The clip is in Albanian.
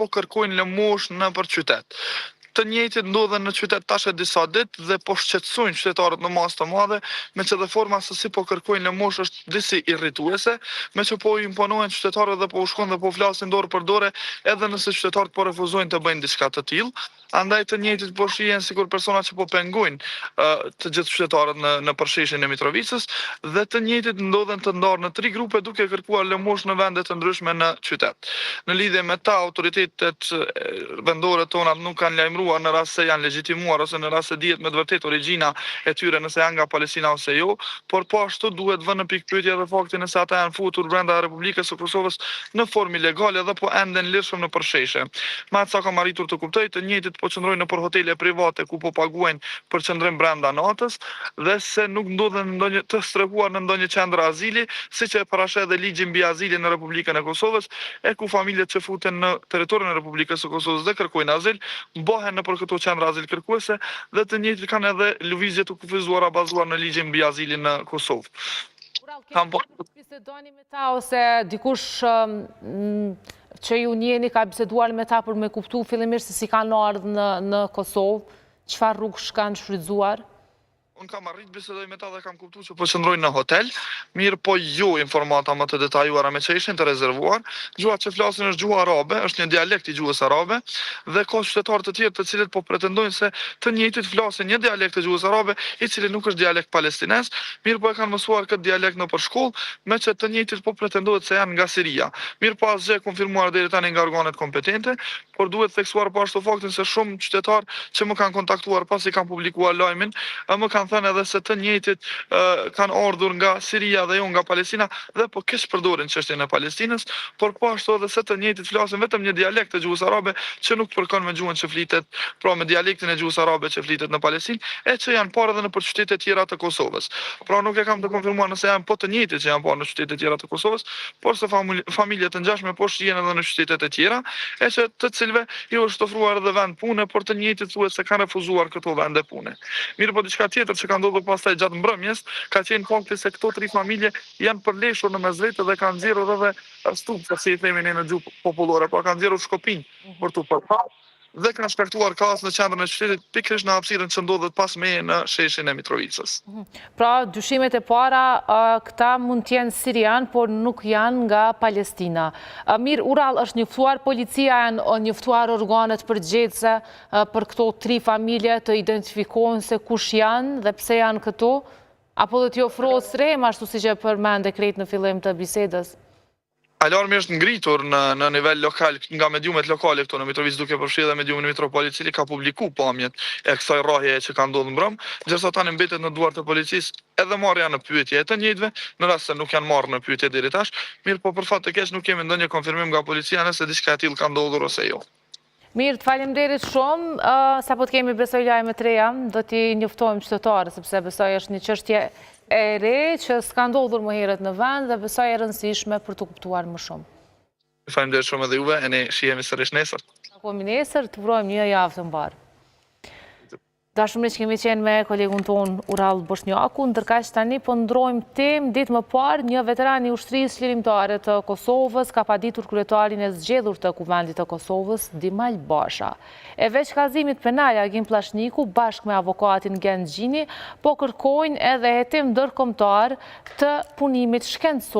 po kërkojnë lëmosh në për qytet. Të njëjtit ndodhen në qytet tash e disa ditë dhe po shqetësojnë qytetarët në masë të madhe, me që dhe forma se si po kërkojnë lëmosh është disi irrituese, me që po imponohen qytetarët dhe po u shkon dhe po flasin dorë për dore, edhe nëse qytetarët po refuzojnë të bëjnë diçka të tillë. Andaj të njëjtit po shihen sikur persona që po pengojnë të gjithë qytetarët në përsheshin e Mitrovicës, dhe të njëjtit ndodhen të ndarë në 3 grupe duke kërkuar lëmosh në vende të ndryshme në qytet. Në lidhje me ta, autoritetet vendore tona nuk kanë lajmëruar në rast se janë legjitimuar ose në rast se dihet me të vërtetë origjina e tyre nëse janë nga Palestina ose jo, por po ashtu duhet vënë në pikpyetje edhe faktin nëse ata janë futur brenda Republikës së Kosovës në formë ilegale dhe po ende në lirshëm në përsheshe. Me atë sa kam arritur të kuptoj, të njëjtit po qëndrojnë nëpër hotele private ku po paguajnë për qëndrim brenda natës dhe se nuk ndodhen ndonjë të strehuar në ndonjë qendër azili, siç e parashet edhe ligji mbi azilin në Republikën e Kosovës, e ku familjet që futen në territorin e Republikës së Kosovës dhe kërkojnë azil, mbohen nëpër këto qendra azil kërkuese dhe të njëjtit kanë edhe lëvizje të kufizuara bazuar në ligjin mbi azilin në Kosovë. Bisedoni me ta ose dikush që ju njeni ka biseduar me ta për me kuptu fillimisht se si kanë ardhur në Kosovë, çfarë rrugësh kanë shfrytzuar? Unë kam arrit bisedoj me ta dhe kam kuptuar që po qëndrojnë në hotel, mirë po jo informata më të detajuara me që ishin të rezervuar. Gjuha që flasin është gjuha arabe, është një dialekt i gjuhës arabe, dhe ka qytetarë të tjerë të cilët po pretendojnë se të njëjtit flasin një dialekt të gjuhës arabe, i cili nuk është dialekt palestines, mirë po e kanë mësuar këtë dialekt në për shkollë, me që të njëjtit po pretendohet se janë nga Siria. Mirë po asgjë konfirmuar deri tani nga organet kompetente, por duhet theksuar po ashtu faktin se shumë qytetarë që më kanë kontaktuar pasi kanë publikuar lajmin, më kanë thënë edhe se të njëjtit kanë ardhur nga Siria dhe jo nga Palestina dhe po keq përdorin çështjen e Palestinës, por po ashtu edhe se të njëjtit flasin vetëm një dialekt të gjuhës arabe që nuk përkon me gjuhën që flitet, pra me dialektin e gjuhës arabe që flitet në Palestinë, e që janë parë edhe në për qytete tjera të Kosovës. Pra nuk e kam të konfirmuar nëse janë po të njëjtit që janë parë në qytete tjera të Kosovës, por se familjet të ngjashme po shihen edhe në qytetet e tjera, e që të cilëve i është ofruar edhe vend pune, por të njëjtit thuhet se kanë refuzuar këto vende pune. Mirë po diçka tjetër që ka ndodhur pastaj gjatë mbrëmjes, ka qenë fakti se këto 3 familje janë përleshur në mesvetë dhe kanë nxjerrur edhe stup, si i themi ne në gjuhë popullore, pra kanë nxjerrur shkopinj për tu përpall dhe kanë shkaktuar kaos në qendrën e qytetit, pikërisht në hapësirën që ndodhet pas meje në sheshin e Mitrovicës. Pra, dyshimet e para, këta mund të jenë sirian, por nuk janë nga Palestina. Mirë, Ural, është njoftuar policia, janë njoftuar organet përgjegjëse për këto 3 familje të identifikohen se kush janë dhe pse janë këtu, apo do t'i ofrohet strehim ashtu siç e përmende krejt në fillim të bisedës? Alarmi është ngritur në nivel lokal nga mediumet lokale këtu në Mitrovicë, duke përfshirë dhe mediumin Mitropol, i cili ka publikuar pamjet e kësaj rrahjeje që ka ndodhur mbrëm, ndërsa tani mbetet në duart e policisë edhe marrja në pyetje e të njëjtëve, në rast se nuk janë marrë në pyetje deri tash, mirë po për fat të keq nuk kemi ndonjë konfirmim nga policia nëse diçka e tillë ka ndodhur ose jo. Mirë, të faleminderit shumë, sapo të kemi besoj lajme të reja, do t'i njoftojmë qytetarët, sepse besoj është një çështje e re që s'ka ndodhur më herët në vend dhe besoj e rëndësishme për të kuptuar më shumë. Faleminderit shumë edhe juve, e ne shihemi sërish nesër. Takohemi nesër, të urojmë një javë të mbarë. Dashur që kemi qenë me kolegun ton Ural Boshnjaku, ndërkaq tani po ndrojmë temë. Ditë më parë, një veteran i ushtrisë çlirimtare të Kosovës ka paditur kryetarin e zgjedhur të Kuvendit të Kosovës, Dimal Basha. E veç kallëzimit penal Agim Pllashniku bashkë me avokatin Gen Gjini po kërkojnë edhe hetim ndërkombëtar të punimit shkencor